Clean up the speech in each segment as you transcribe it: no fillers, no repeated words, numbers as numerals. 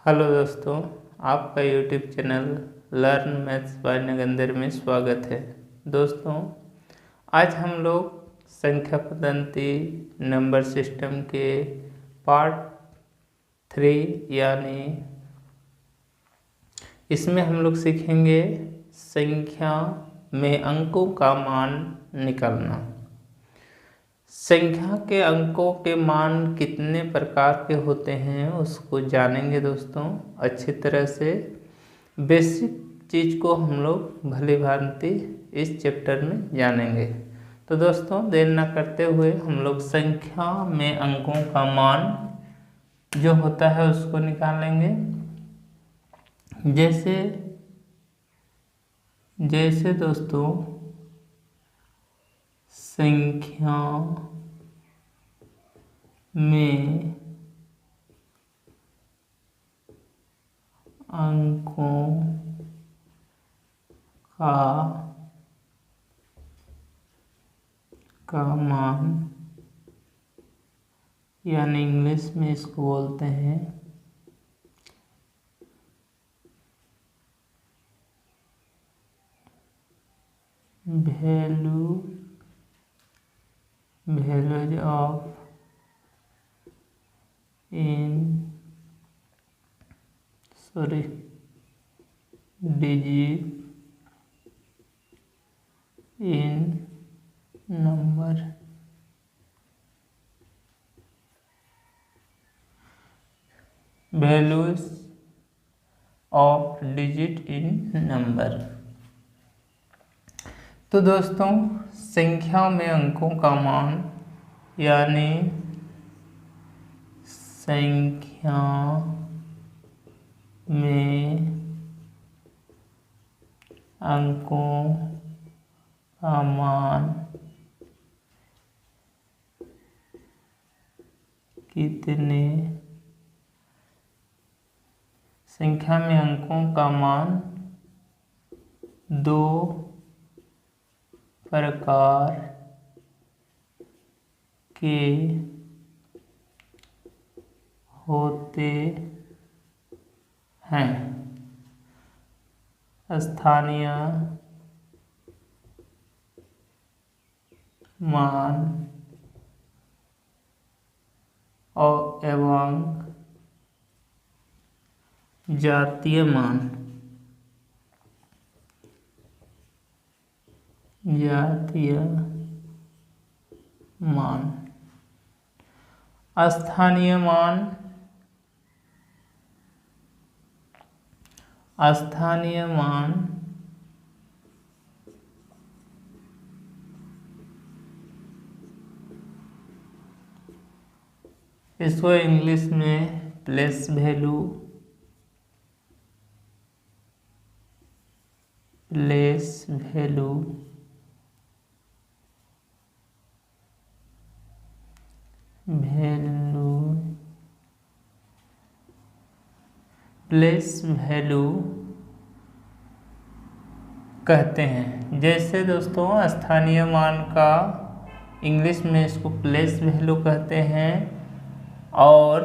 Hello दोस्तों, आपका YouTube channel learn maths by Nagendra में स्वागत है। दोस्तों, आज हम लोग संख्या पद्धति नंबर सिस्टम के पार्ट 3 यानी इसमें हम लोग सीखेंगे संख्या में अंकों का मान निकालना। संख्या के अंकों के मान कितने प्रकार के होते हैं उसको जानेंगे दोस्तों। अच्छी तरह से बेसिक चीज़ को हम लोग भली भांति इस चैप्टर में जानेंगे। तो दोस्तों, देर न करते हुए हम लोग संख्या में अंकों का मान जो होता है उसको निकालेंगे। जैसे दोस्तों, संख्या में अंकों का मान यानी इंग्लिश में इसको बोलते हैं values of digit in number। Values of digit in number. तो दोस्तों, संख्या में अंकों का मान यानी संख्या में अंकों का मान कितने संख्या में अंकों का मान दो प्रकार के होते हैं। स्थानीय मान और एवं जातीय मान। स्थानीय मान इसको इंग्लिश में प्लेस वैल्यू कहते हैं। जैसे दोस्तों, स्थानीय मान का इंग्लिश में इसको प्लेस वैल्यू कहते हैं और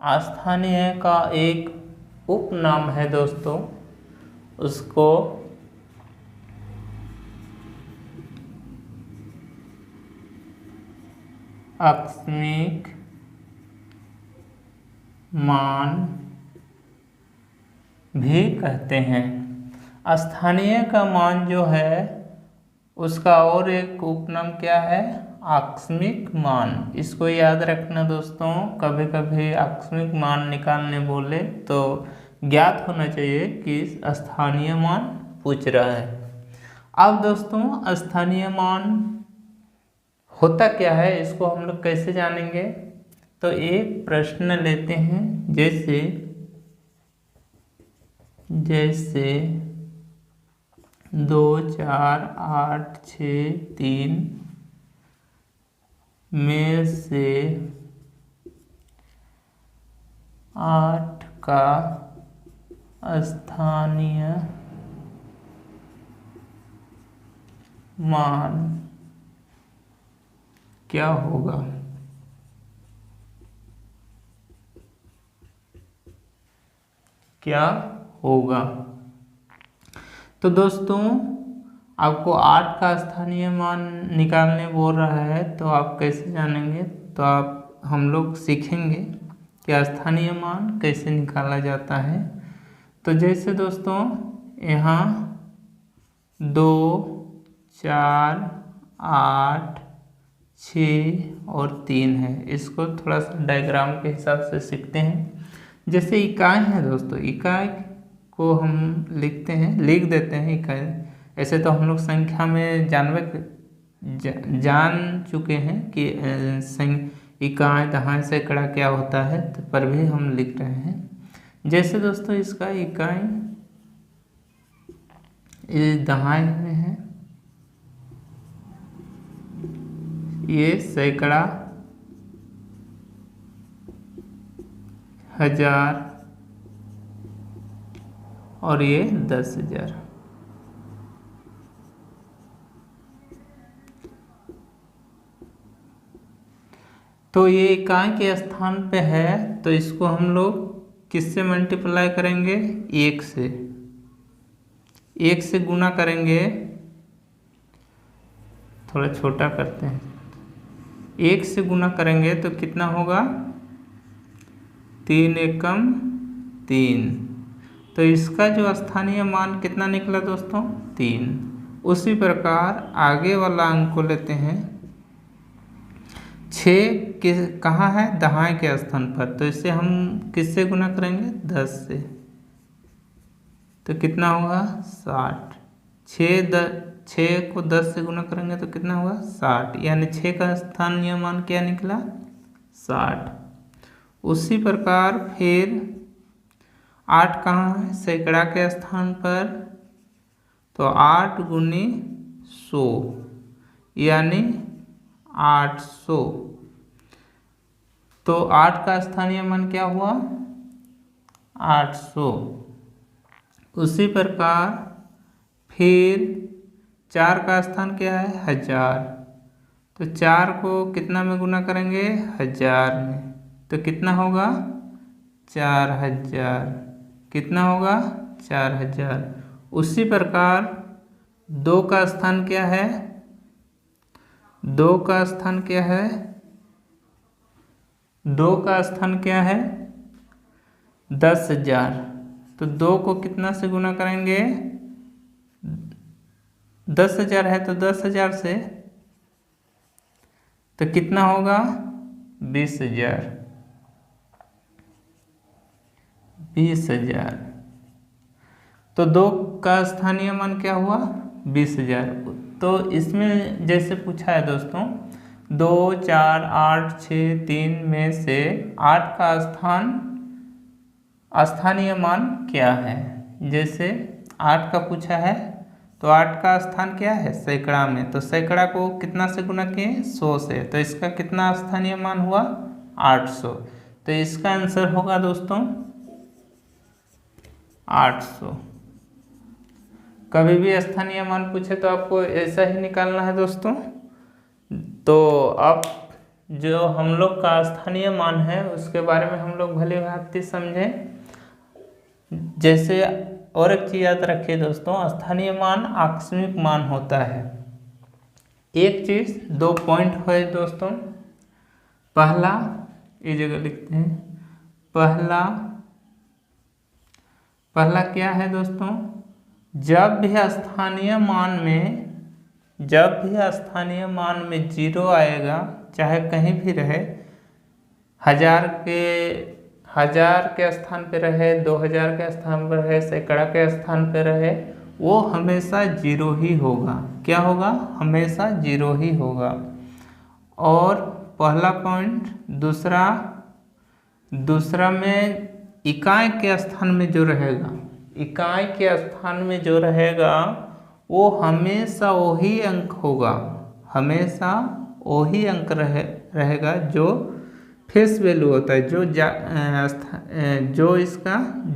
स्थानीय का एक उपनाम है दोस्तों, उसको आकस्मिक मान भी कहते हैं। स्थानीय का मान जो है उसका और एक उपनाम क्या है? आकस्मिक मान। इसको याद रखना दोस्तों, कभी कभी आकस्मिक मान निकालने बोले तो ज्ञात होना चाहिए कि स्थानीय मान पूछ रहा है। अब दोस्तों, स्थानीय मान होता क्या है इसको हम लोग कैसे जानेंगे? तो एक प्रश्न लेते हैं, जैसे 2 4 8 6 3 में से 8 का स्थानीय मान क्या होगा? क्या होगा। तो दोस्तों आपको 8 का स्थानीय मान निकालने बोल रहा है, तो आप कैसे जानेंगे, तो आप हम लोग सीखेंगे कि स्थानीय मान कैसे निकाला जाता है। तो जैसे दोस्तों यहाँ 2, 4, 8, 6 और 3 है, इसको थोड़ा सा डायग्राम के हिसाब से सीखते हैं। जैसे इकाई है दोस्तों, इकाई को हम लिख देते हैं इकाई। ऐसे तो हम लोग संख्या में जान चुके हैं कि इकाई, दहाई, सैकड़ा क्या होता है, तो पर भी हम लिख रहे हैं। जैसे दोस्तों इसका इकाई दहाई में है, ये सैकड़ा, हजार और ये 10,000। तो ये इकाई के स्थान पे है, तो इसको हम लोग किससे मल्टीप्लाई करेंगे, 1 से। 1 से गुना करेंगे, थोड़ा छोटा करते हैं। 1 से गुना करेंगे तो कितना होगा, 3 एकम 3। तो इसका जो स्थानीय मान कितना निकला दोस्तों, 3। उसी प्रकार आगे वाला अंक को लेते हैं। 6 कहाँ है, दहाई के स्थान पर, तो इसे हम किससे गुना करेंगे, 10 से। तो कितना होगा, 60। 6 को 10 से गुना करेंगे तो कितना होगा, 60। यानी 6 का स्थानीय मान क्या निकला, 60। उसी प्रकार फिर 8 कहाँ है, सैकड़ा के स्थान पर, तो 8 गुनी 100 यानी 800। तो 8 का स्थानीय मान क्या हुआ, 800। उसी प्रकार फिर 4 का स्थान क्या है, 1000। तो 4 को कितना में गुना करेंगे, 1000 में, तो कितना होगा, 4000। कितना होगा, 4000। उसी प्रकार 2 का स्थान क्या है, 2 का स्थान क्या है, 2 का स्थान क्या है, 10,000। तो 2 को कितना से गुना करेंगे, 10,000 है तो 10,000 से, तो कितना होगा, 20,000। 20,000। तो 2 का स्थानीय मान क्या हुआ, 20,000। तो इसमें जैसे पूछा है दोस्तों, 2, 4, 8, 6, 3 में से 8 का स्थानीय मान क्या है। जैसे 8 का पूछा है, तो 8 का स्थान क्या है, सैकड़ा में, तो सैकड़ा को कितना से गुना किए, 100 से, तो इसका कितना स्थानीय मान हुआ, 800। तो इसका आंसर होगा दोस्तों 800। कभी भी स्थानीय मान पूछे तो आपको ऐसा ही निकालना है दोस्तों। तो अब जो हम लोग का स्थानीय मान है उसके बारे में हम लोग भली भांति समझें। जैसे और एक चीज याद रखिए दोस्तों, स्थानीय मान आकस्मिक मान होता है। एक चीज 2 पॉइंट है दोस्तों। पहला, ये जगह लिखते हैं, पहला क्या है दोस्तों, जब भी स्थानीय मान में 0 आएगा, चाहे कहीं भी रहे, 1000 के स्थान पे रहे, 2000 के स्थान पर रहे, सैकड़ा के स्थान पे रहे, वो हमेशा 0 ही होगा। क्या होगा, हमेशा 0 ही होगा। और पहला पॉइंट। दूसरा में इकाई के स्थान में जो रहेगा, वो हमेशा वही अंक होगा, हमेशा वही अंक रहेगा जो फेस वैल्यू होता है,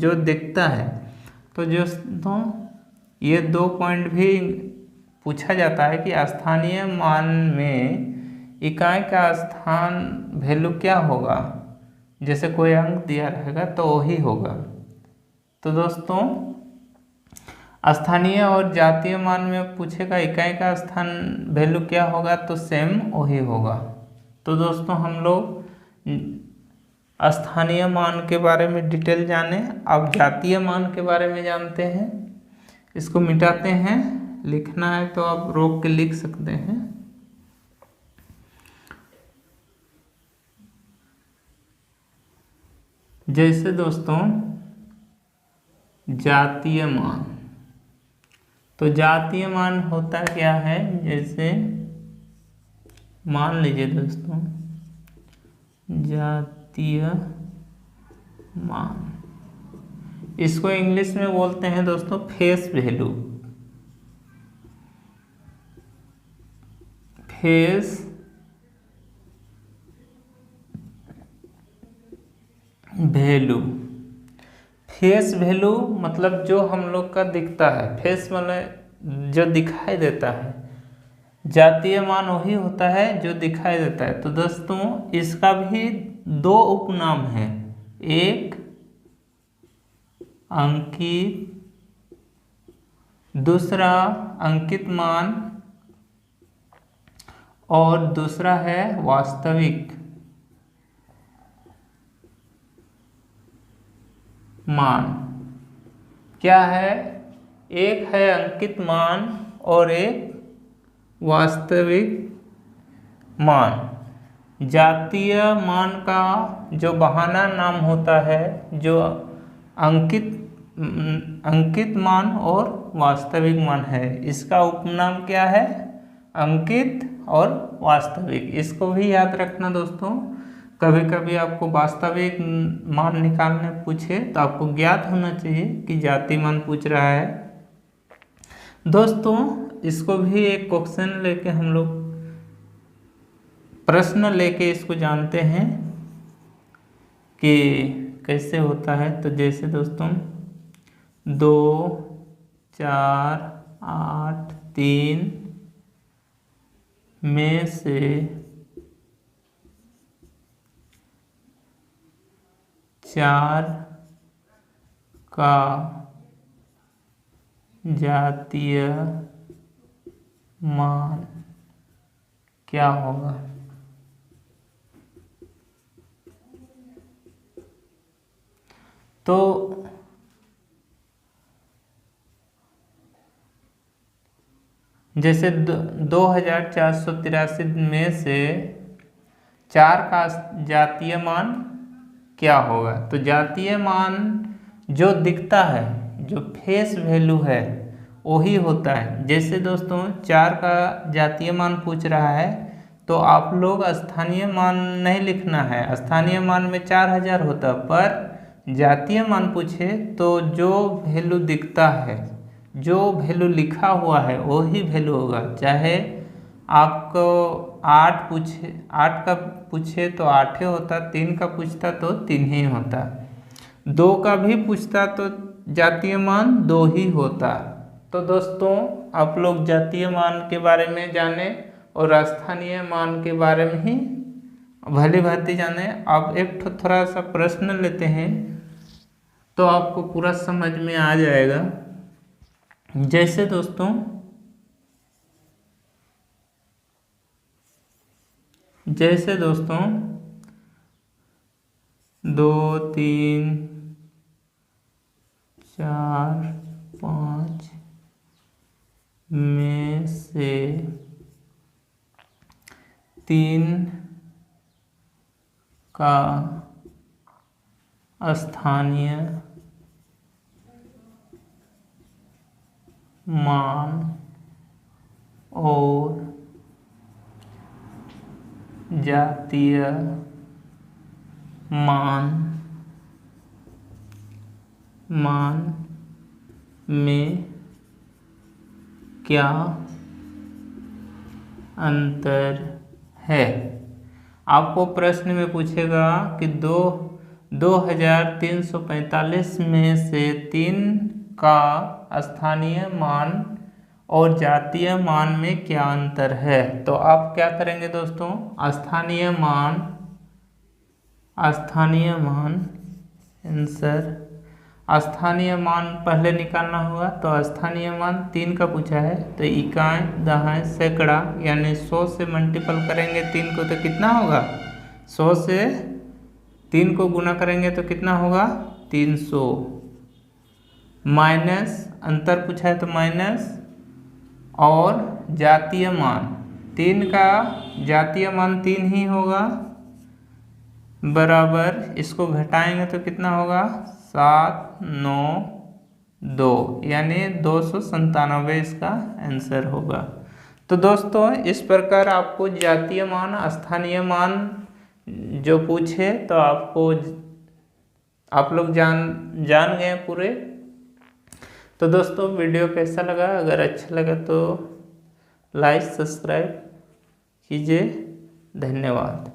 जो दिखता है। तो ये 2 पॉइंट भी पूछा जाता है कि स्थानीय मान में इकाई का स्थान वैल्यू क्या होगा। जैसे कोई अंक दिया रहेगा तो वही होगा। तो दोस्तों स्थानीय और जातीय मान में पूछेगा इकाई का स्थान वैल्यू क्या होगा, तो सेम वही होगा। तो दोस्तों हम लोग स्थानीय मान के बारे में डिटेल जाने, अब जातीय मान के बारे में जानते हैं। इसको मिटाते हैं, लिखना है तो आप रोक के लिख सकते हैं। जैसे दोस्तों जातीय मान, तो जातीय मान होता क्या है, जैसे मान लीजिए दोस्तों जातीय मान, इसको इंग्लिश में बोलते हैं दोस्तों face value. Face value, face value मतलब जो हम लोग का दिखता है, फेस मतलब जो दिखाई देता है, जातीय मान वही होता है जो दिखाई देता है। तो दोस्तों इसका भी दो उपनाम है, एक अंकित, दूसरा अंकित मान और दूसरा है वास्तविक मान। क्या है, एक है अंकित मान और एक वास्तविक मान। जातीय मान का जो बहाना नाम होता है, जो अंकित मान और वास्तविक मान है, इसका उपनाम क्या है, अंकित और वास्तविक। इसको भी याद रखना दोस्तों, कभी कभी आपको वास्तविक मान निकालने पूछे तो आपको ज्ञात होना चाहिए कि जाति मान पूछ रहा है। दोस्तों इसको भी एक क्वेश्चन लेके हम लोग प्रश्न लेके इसको जानते हैं कि कैसे होता है। तो जैसे दोस्तों 2 4 8 3 में से 4 का जातीय मान क्या होगा। तो जैसे 2483 में से 4 का जातीय मान क्या होगा। तो जातीय मान जो दिखता है, जो फेस वैल्यू है वही होता है। जैसे दोस्तों 4 का जातीय मान पूछ रहा है तो आप लोग स्थानीय मान नहीं लिखना है, स्थानीय मान में 4000 होता, पर जातीय मान पूछे तो जो वैल्यू दिखता है, जो वैल्यू लिखा हुआ है वही वैल्यू होगा। चाहे आपको 8 का पूछे तो 8 ही होता, 3 का पूछता तो 3 ही होता, 2 का भी पूछता तो जातीय मान 2 ही होता। तो दोस्तों आप लोग जातीय मान के बारे में जाने और स्थानीय मान के बारे में ही भली भांति जाने। अब एक थोड़ा सा प्रश्न लेते हैं तो आपको पूरा समझ में आ जाएगा। जैसे दोस्तों जैसे दोस्तों 2 3 4 5 में से 3 का स्थानीय मान और जातीय मान में क्या अंतर है। आपको प्रश्न में पूछेगा कि 2345 में से 3 का स्थानीय मान और जातीय मान में क्या अंतर है। तो आप क्या करेंगे दोस्तों, स्थानीय मान आंसर, स्थानीय मान पहले निकालना होगा, तो स्थानीय मान 3 का पूछा है, तो इकाई, दहाई, सैकड़ा यानी 100 से मल्टीपल करेंगे 3 को तो कितना होगा, 100 से 3 को गुना करेंगे तो कितना होगा 300, माइनस अंतर पूछा है तो माइनस, और जातीय मान 3 का जातीय मान 3 ही होगा, बराबर इसको घटाएंगे तो कितना होगा 792 यानी 297 इसका आंसर होगा। तो दोस्तों इस प्रकार आपको जातीय मान, स्थानीय मान जो पूछे तो आपको आप लोग जान गए पूरे। तो दोस्तों वीडियो कैसा लगा, अगर अच्छा लगा तो लाइक सब्सक्राइब कीजिए। धन्यवाद।